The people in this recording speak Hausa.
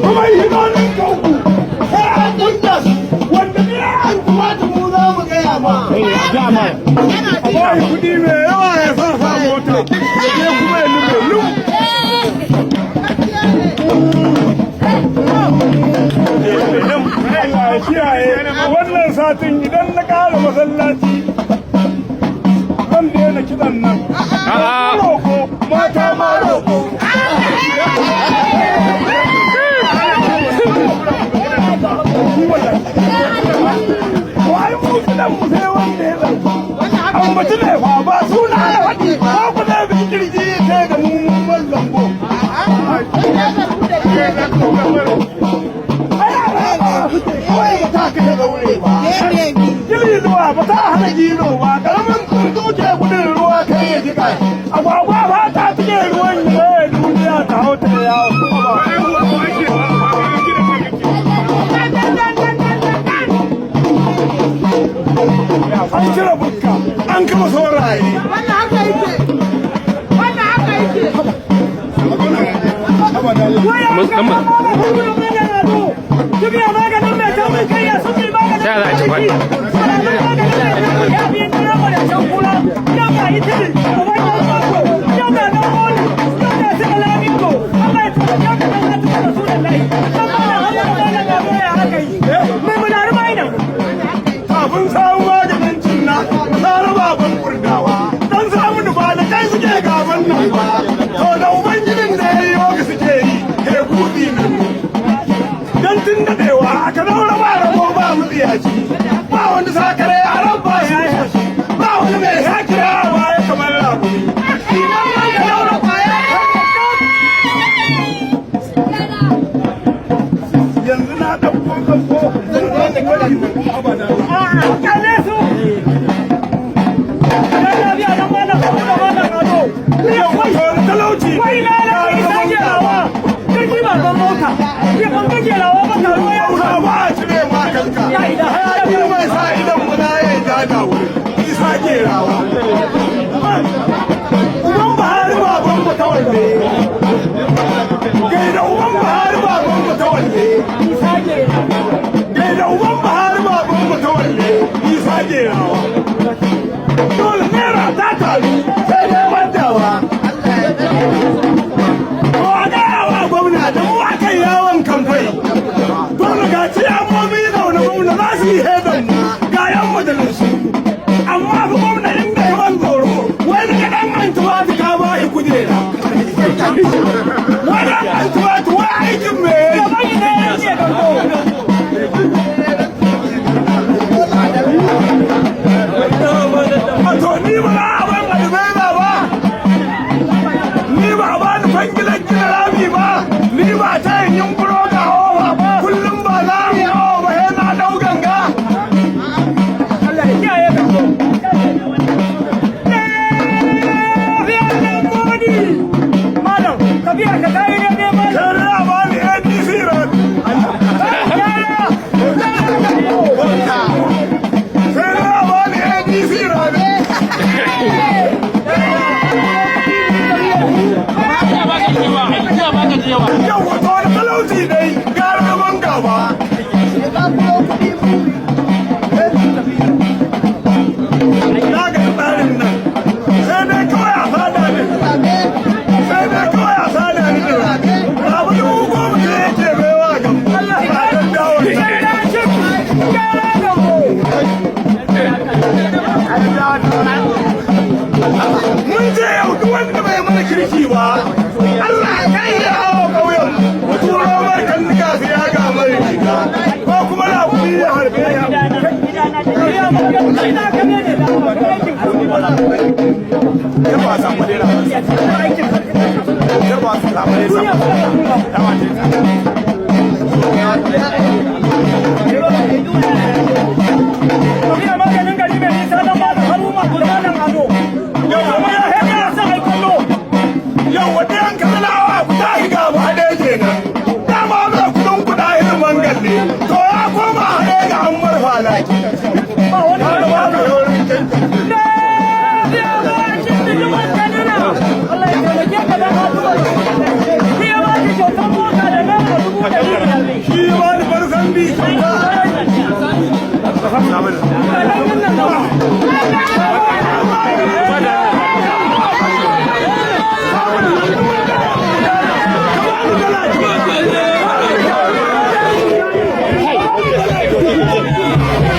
kuma yi hidolin kanku sai an kundas wanda ne an kuma da mu za mu gaya ma a bayi kudi mai yawa ya sa sa mota ya kuma ya lume lum Allah ya kiyaye wannan satin idan na kara masallaci zan daina kiɗan nan roko mata ma roko wai mu kiɗan mu sai wanda ya zai an mutu ne fa ba suna ya faɗi ko ku zai bi kirji sai da mummun lambo Gili zuwa ba ta hana gino ba, ƙaramin kurtu ke gudun ruwa kai ya jika. Agwagwa ba ta fiye ruwan ya duniya ta hau ta yawo. An cire bukka, an kama saurayi. Wannan haka yake. Wannan haka yake. Duniya maganin mai tamun kai ya sun yi maganin mai ciki. Ya biyan kira mu da can kula. Yau ga itiri, kuma yau mako, yau ga nan wani, yau ga sai alamingo. Allah ya tuka yau ga nan tuka da su da lai. Kan mana hanyar mana ga mai haka yi. Mai munari mai nan. Kafin samun maganin cinna, na raba ban kurdawa. Dan samu nufa da kai suke gaban nan ba. To da ubangijin da ya yi yoga suke yi, ke kudi nan. Tun daɗewa aka daura ba rabo ba mu tsiyaci ba wani sakare a ran ba ya yashi ba wani mai hakira ba ya kamar rabu idan ba ka daura kwaya yanzu na ɗauko kanko zan wani kari abada kalle su ya lafiya nan mana kuma da mana gado yau wani talauci wai na lafiya sake rawa kaji ba ban mota ya ban kake rawa ba ta ruwa ya ba a cire ma kanka hayaki mai sa idan muna ya jaga wuri isa ke rawa uban bahari baban mu ta wanne gaida uban bahari baban mu ta wanne isa ke gaida uban bahari baban mu ta wanne isa ke rawa dole naira ta taru sai dai mantawa gwamna da mu aka yawon kamfai dole ga ciyamomi zaune gwamna za su yi hedon ga yan majalisu amma fi gwamna inda ya ban tsoro wani ga dan antuwa ta ka ba yi kujera wani antuwa ta wa aikin me ya bai ne ya ce gango a to ni ba a ban albaina ba ni ba a bani fangilan gina rami ba ni ba ta yin yunkuro ga hawa ba kullum ba za mu yawo ba yana dau ganga Allah ya kiyaye ka malam ka biya ka tayi ne ne malam sai ba ni ADC ran sai ba ni ADC ran yau wato wani talauci 谢。